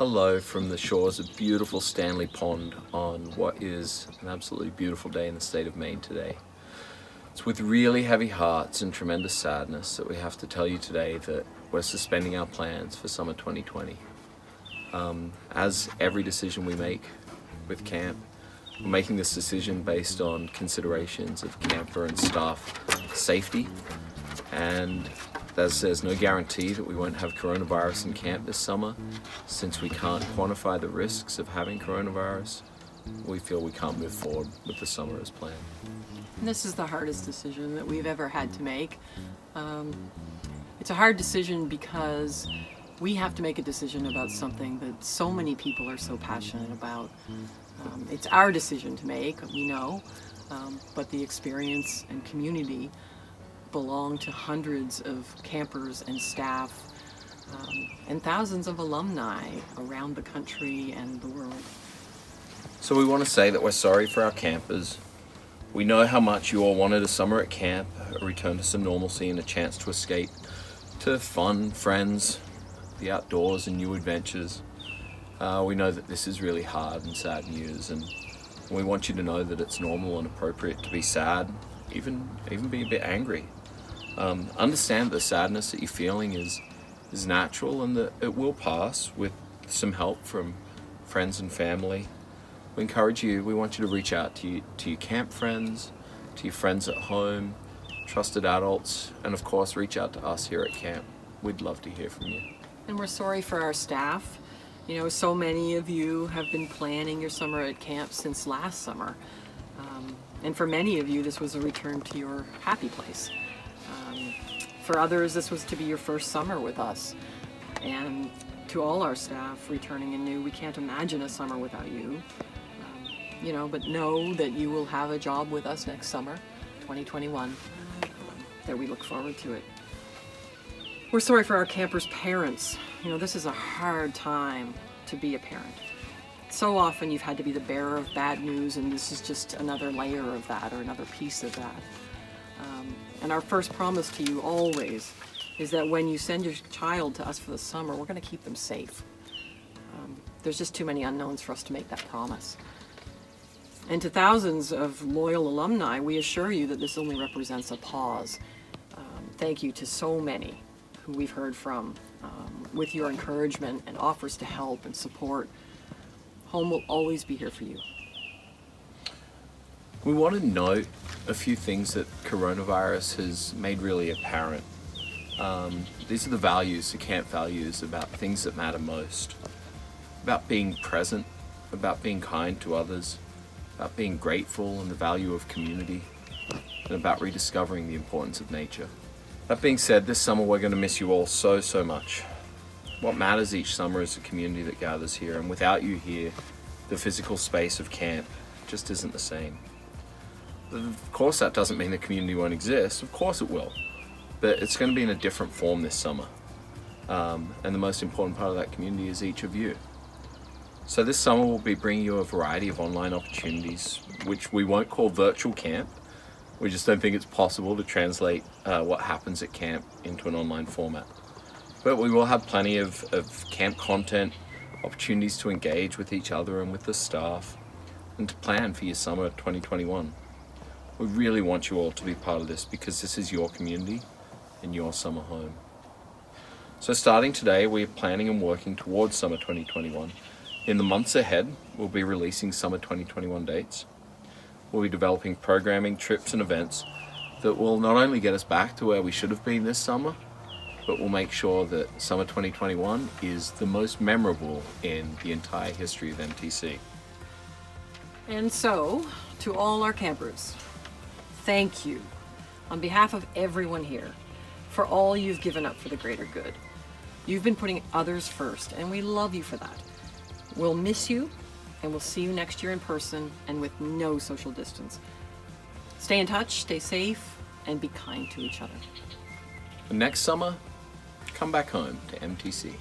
Hello from the shores of beautiful Stanley Pond on what is an absolutely beautiful day in the state of Maine today. It's with really heavy hearts and tremendous sadness that we have to tell you today that we're suspending our plans for summer 2020. As every decision we make with camp, we're making this decision based on considerations of camper and staff safety, and there's no guarantee that we won't have coronavirus in camp this summer. Since we can't quantify the risks of having coronavirus, we feel we can't move forward with the summer as planned. This is the hardest decision that we've ever had to make. It's a hard decision because we have to make a decision about something that so many people are so passionate about. It's our decision to make, we know, but the experience and community belong to hundreds of campers and staff and thousands of alumni around the country and the world. So we want to say that we're sorry for our campers. We know how much you all wanted a summer at camp, a return to some normalcy and a chance to escape to fun, friends, the outdoors and new adventures. We know that this is really hard and sad news, and we want you to know that it's normal and appropriate to be sad, even be a bit angry. Understand the sadness that you're feeling is natural and that it will pass with some help from friends and family. We encourage you, we want you to reach out to your camp friends, to your friends at home, trusted adults, and of course reach out to us here at camp. We'd love to hear from you. And we're sorry for our staff. You know, so many of you have been planning your summer at camp since last summer. And for many of you, this was a return to your happy place. For others, this was to be your first summer with us. And to all our staff returning anew, we can't imagine a summer without you. But know that you will have a job with us next summer, 2021, that we look forward to it. We're sorry for our campers' parents. This is a hard time to be a parent. So often you've had to be the bearer of bad news, and this is just another layer of that or another piece of that. And our first promise to you always is that when you send your child to us for the summer, we're going to keep them safe. There's just too many unknowns for us to make that promise. And to thousands of loyal alumni, we assure you that this only represents a pause. Thank you to so many who we've heard from with your encouragement and offers to help and support. Home will always be here for you. We want to note a few things that coronavirus has made really apparent. These are the values, the camp values, about things that matter most. About being present, about being kind to others, about being grateful and the value of community, and about rediscovering the importance of nature. That being said, this summer we're going to miss you all so much. What matters each summer is the community that gathers here, and without you here, the physical space of camp just isn't the same. Of course that doesn't mean the community won't exist, of course it will, but it's going to be in a different form this summer. And the most important part of that community is each of you. So this summer we'll be bringing you a variety of online opportunities, which we won't call virtual camp. We just don't think it's possible to translate what happens at camp into an online format. But we will have plenty of camp content, opportunities to engage with each other and with the staff, and to plan for your summer 2021. We really want you all to be part of this because this is your community and your summer home. So starting today, we're planning and working towards summer 2021. In the months ahead, we'll be releasing summer 2021 dates. We'll be developing programming, trips and events that will not only get us back to where we should have been this summer, but we'll make sure that summer 2021 is the most memorable in the entire history of MTC. And so, to all our campers, thank you on behalf of everyone here for all you've given up for the greater good. You've been putting others first, and we love you for that. We'll miss you, and we'll see you next year in person and with no social distance. Stay in touch, stay safe, and be kind to each other. And next summer, come back home to MTC.